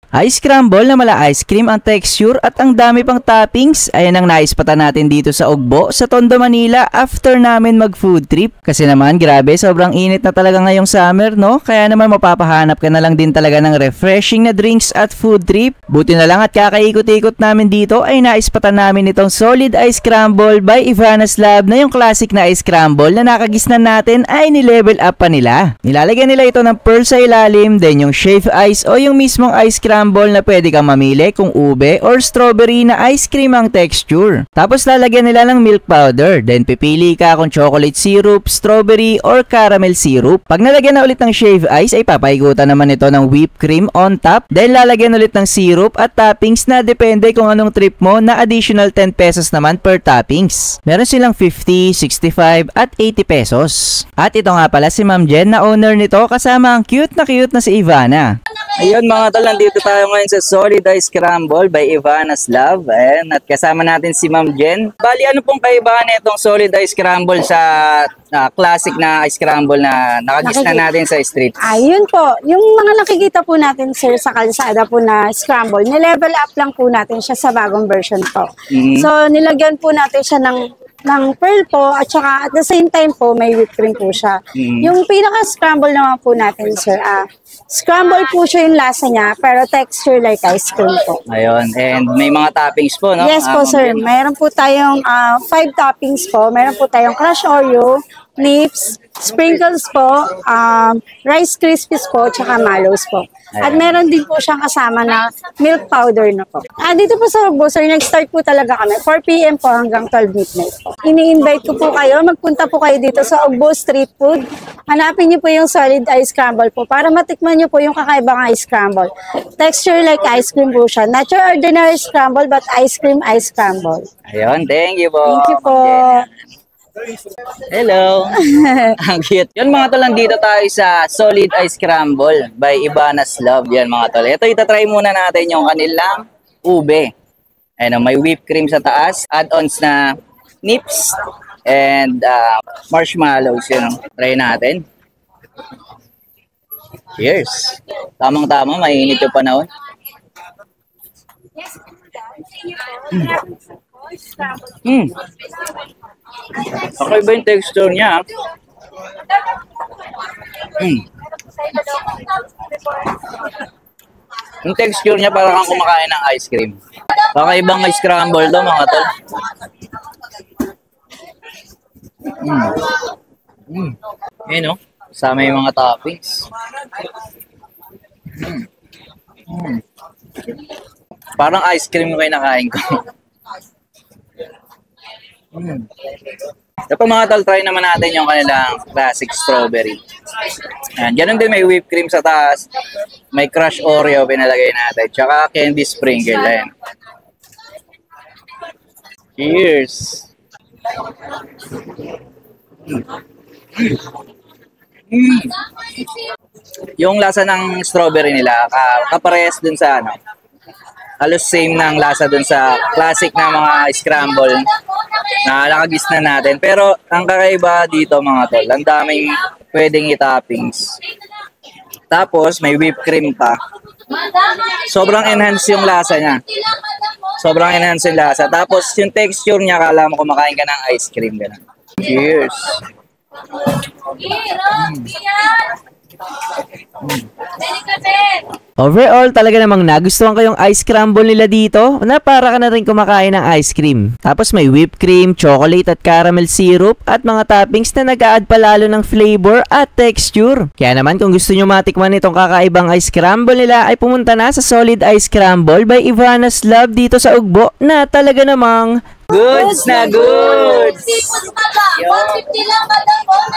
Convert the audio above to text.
Ice crumble na mala ice cream ang texture at ang dami pang toppings. Ayan ang naispatan natin dito sa Ugbo, sa Tondo, Manila after namin mag food trip. Kasi naman grabe, sobrang init na talaga ngayong summer, no? Kaya naman mapapahanap ka na lang din talaga ng refreshing na drinks at food trip. Buti na lang at kakaikot-ikot namin dito ay naispatan namin itong Solid Ice Crumble by Ivana's Lab na yung classic na ice crumble na nakagisnan natin ay ni-level up pa nila. Nilalagyan nila ito ng pearl sa ilalim, then yung shave ice o yung mismong ice crumble na pwede kang mamili kung ube or strawberry na ice cream ang texture. Tapos lalagyan nila ng milk powder, then pipili ka kung chocolate syrup, strawberry or caramel syrup. Pag nalagyan na ulit ng shave ice ay papaikutan naman ito ng whipped cream on top, then lalagyan ulit ng syrup at toppings na depende kung anong trip mo na additional 10 pesos naman per toppings. Meron silang 50, 65 at 80 pesos. At ito nga pala si Ma'am Jen na owner nito kasama ang cute na si Ivana. Ayun mga tol, nandito tayo ngayon sa Solid Ice Crumble by Ivana's Love. Ayan, at kasama natin si Ma'am Jen. Bali, ano pong kaibahan nitong Solid Ice Crumble sa classic na ice crumble na nakagisnan natin sa street? Ayun po, yung mga nakikita po natin sir sa kalsada po na scramble, nilevel up lang po natin siya sa bagong version po. So, nilagyan po natin siya ng pearl po at saka at the same time po may whipped cream po siya. Yung pinaka-scramble naman po natin sir, scramble po siya yung lasa niya pero texture like ice cream po. Ayun, and may mga toppings po, no? Yes po sir, mayroon po tayong 5 toppings po. Mayroon po tayong crush Oreo, nips, sprinkles po, Rice Krispies po, tsaka mallows po. At meron din po siyang kasama na milk powder na po. Dito po sa Ugbo, sir, nag-start po talaga kami. 4 p.m. po hanggang 12 midnight po. Ini-invite ko po kayo, magpunta po kayo dito sa Ugbo Street Food. Hanapin niyo po yung Solid Ice Crumble po para matikman niyo po yung kakaibang ice crumble. Texture like ice cream po siya. Not your ordinary scramble, but ice cream ice crumble. Ayun, thank you po. Thank you po. Hello. Ang cute. Yun mga tol, nandito tayo sa Solid Ice Crumble by Ivana's Love. Yan mga tol. Ito, itatry muna natin yung kanilang ube. Ayun, may whipped cream sa taas. Add-ons na nips and marshmallows. Yun, try natin. Cheers. Tamang-tama, mainit yung panahon. Okay ba yung texture niya? Yung texture niya parang kang kumakain ng ice cream. Kakaibang ice crumble to mga tol. Ayun no? Kasama yung mga toppings. Parang ice cream yung kinakain ko. Ito mga tol, try naman natin yung kanilang classic strawberry. Ayan, ganun din may whipped cream sa taas. May crush Oreo pinalagay natin. Tsaka candy sprinkle. Ayan. Cheers! Yung lasa ng strawberry nila, kaparehas dun sa ano. Halos same ng lasa dun sa classic na mga scramble na nakagisnan natin. Pero ang kakaiba dito mga tol, ang daming pwedeng i-toppings. Tapos may whipped cream pa. Sobrang enhance yung lasa niya. Sobrang enhance yung lasa. Tapos yung texture niya, akala mo kumakain ka ng ice cream. Ganun. Cheers! Overall, talaga namang nagustuhan ko yung ice crumble nila dito na para ka na rin kumakain ng ice cream. Tapos may whipped cream, chocolate at caramel syrup at mga toppings na nag-a-add palalo ng flavor at texture. Kaya naman kung gusto nyo matikman itong kakaibang ice crumble nila ay pumunta na sa Solid Ice Crumble by Ivana's Love dito sa Ugbo na talaga namang goods na goods! 150 lang, madam.